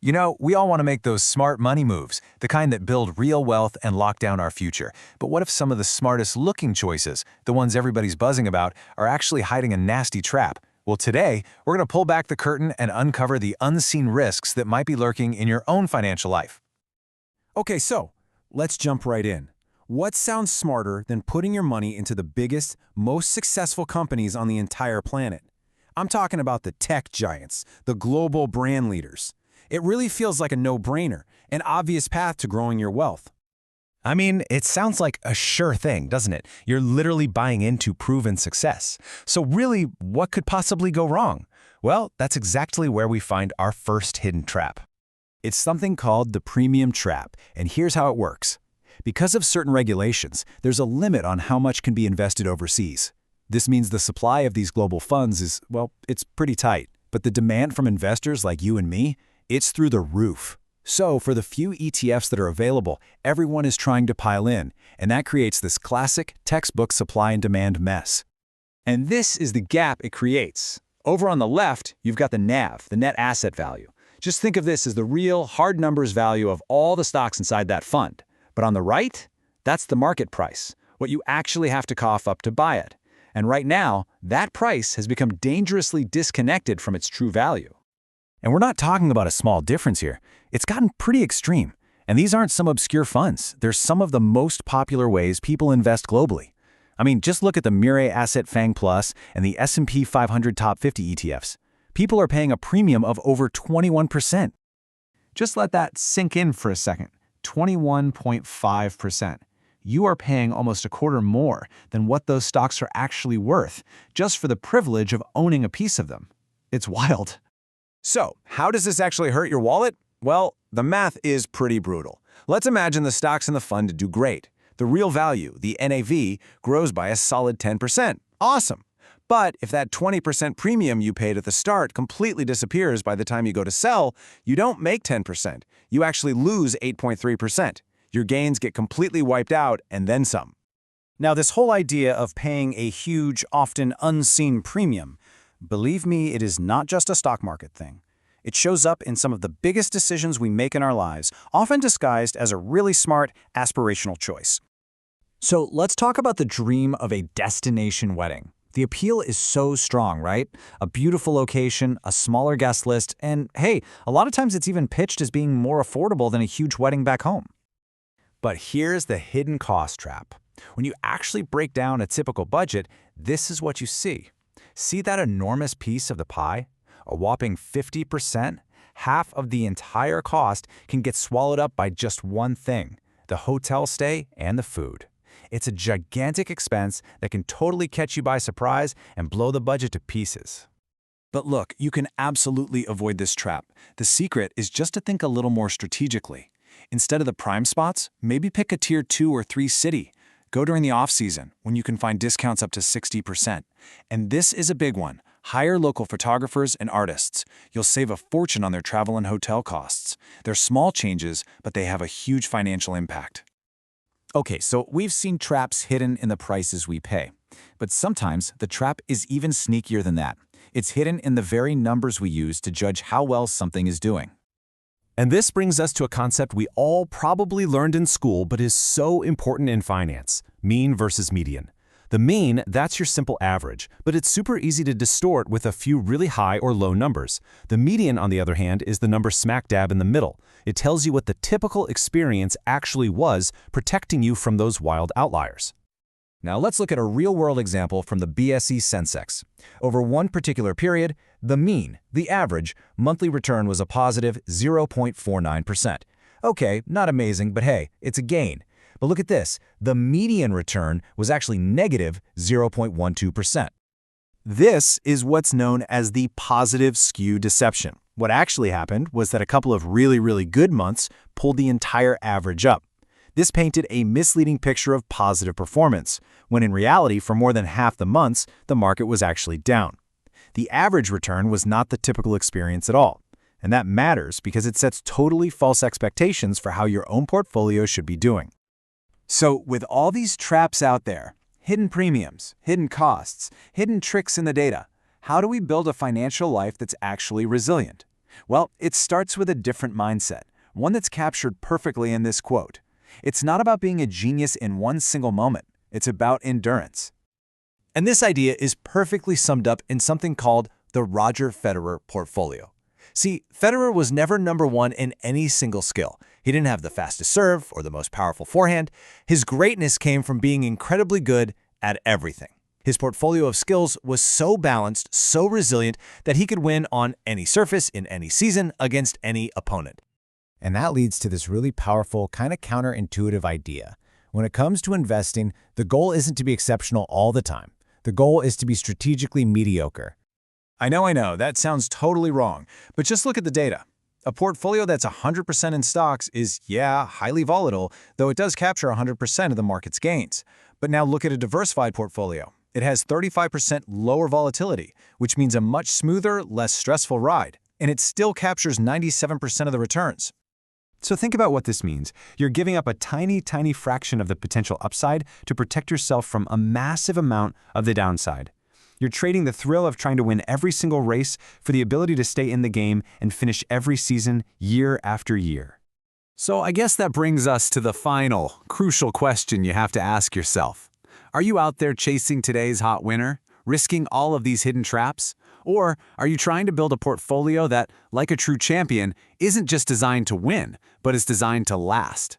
You know, we all want to make those smart money moves, the kind that build real wealth and lock down our future. But what if some of the smartest looking choices, the ones everybody's buzzing about, are actually hiding a nasty trap? Well, today, we're going to pull back the curtain and uncover the unseen risks that might be lurking in your own financial life. Okay, so let's jump right in. What sounds smarter than putting your money into the biggest, most successful companies on the entire planet? I'm talking about the tech giants, the global brand leaders. It really feels like a no-brainer, an obvious path to growing your wealth. I mean, it sounds like a sure thing, doesn't it? You're literally buying into proven success. So really, what could possibly go wrong? Well, that's exactly where we find our first hidden trap. It's something called the premium trap, and here's how it works. Because of certain regulations, there's a limit on how much can be invested overseas. This means the supply of these global funds is, well, it's pretty tight. But the demand from investors like you and me, it's through the roof. So for the few ETFs that are available, everyone is trying to pile in, and that creates this classic textbook supply and demand mess. And this is the gap it creates. Over on the left, you've got the NAV, the net asset value. Just think of this as the real hard numbers value of all the stocks inside that fund. But on the right, that's the market price, what you actually have to cough up to buy it. And right now, that price has become dangerously disconnected from its true value. And we're not talking about a small difference here. It's gotten pretty extreme. And these aren't some obscure funds. They're some of the most popular ways people invest globally. I mean, just look at the Mirae Asset FANG Plus and the S&P 500 Top 50 ETFs. People are paying a premium of over 21%. Just let that sink in for a second. 21.5%. You are paying almost a quarter more than what those stocks are actually worth, just for the privilege of owning a piece of them. It's wild. So, how does this actually hurt your wallet? Well, the math is pretty brutal. Let's imagine the stocks in the fund do great. The real value, the NAV, grows by a solid 10%. Awesome. But if that 20% premium you paid at the start completely disappears by the time you go to sell, you don't make 10%. You actually lose 8.3%. Your gains get completely wiped out and then some. Now, this whole idea of paying a huge, often unseen premium, believe me, it is not just a stock market thing. It shows up in some of the biggest decisions we make in our lives, often disguised as a really smart, aspirational choice. So let's talk about the dream of a destination wedding. The appeal is so strong, right? A beautiful location, a smaller guest list, and hey, a lot of times it's even pitched as being more affordable than a huge wedding back home. But here's the hidden cost trap. When you actually break down a typical budget, this is what you see. See that enormous piece of the pie? A whopping 50%? Half of the entire cost can get swallowed up by just one thing: the hotel stay and the food. It's a gigantic expense that can totally catch you by surprise and blow the budget to pieces. But look, you can absolutely avoid this trap. The secret is just to think a little more strategically. Instead of the prime spots, maybe pick a tier 2 or 3 city. Go during the off-season, when you can find discounts up to 60%. And this is a big one. Hire local photographers and artists. You'll save a fortune on their travel and hotel costs. They're small changes, but they have a huge financial impact. Okay, so we've seen traps hidden in the prices we pay. But sometimes the trap is even sneakier than that. It's hidden in the very numbers we use to judge how well something is doing. And this brings us to a concept we all probably learned in school but is so important in finance: mean versus median. The mean, that's your simple average, but it's super easy to distort with a few really high or low numbers. The median, on the other hand, is the number smack dab in the middle. It tells you what the typical experience actually was, protecting you from those wild outliers. Now let's look at a real-world example from the BSE Sensex. Over one particular period, the mean, the average, monthly return was a positive 0.49%. Okay, not amazing, but hey, it's a gain. But look at this. The median return was actually negative 0.12%. This is what's known as the positive skew deception. What actually happened was that a couple of really good months pulled the entire average up. This painted a misleading picture of positive performance, when in reality, for more than half the months, the market was actually down. The average return was not the typical experience at all. And that matters because it sets totally false expectations for how your own portfolio should be doing. So with all these traps out there, hidden premiums, hidden costs, hidden tricks in the data, how do we build a financial life that's actually resilient? Well, it starts with a different mindset, one that's captured perfectly in this quote. It's not about being a genius in one single moment. It's about endurance. And this idea is perfectly summed up in something called the Roger Federer portfolio. See, Federer was never number one in any single skill. He didn't have the fastest serve or the most powerful forehand. His greatness came from being incredibly good at everything. His portfolio of skills was so balanced, so resilient, that he could win on any surface in any season against any opponent. And that leads to this really powerful, kind of counterintuitive idea. When it comes to investing, the goal isn't to be exceptional all the time. The goal is to be strategically mediocre. I know, that sounds totally wrong, but just look at the data. A portfolio that's 100% in stocks is, yeah, highly volatile, though it does capture 100% of the market's gains. But now look at a diversified portfolio. It has 35% lower volatility, which means a much smoother, less stressful ride, and it still captures 97% of the returns. So think about what this means. You're giving up a tiny, tiny fraction of the potential upside to protect yourself from a massive amount of the downside. You're trading the thrill of trying to win every single race for the ability to stay in the game and finish every season year after year. So I guess that brings us to the final, crucial question you have to ask yourself. Are you out there chasing today's hot winner, risking all of these hidden traps? Or are you trying to build a portfolio that, like a true champion, isn't just designed to win, but is designed to last?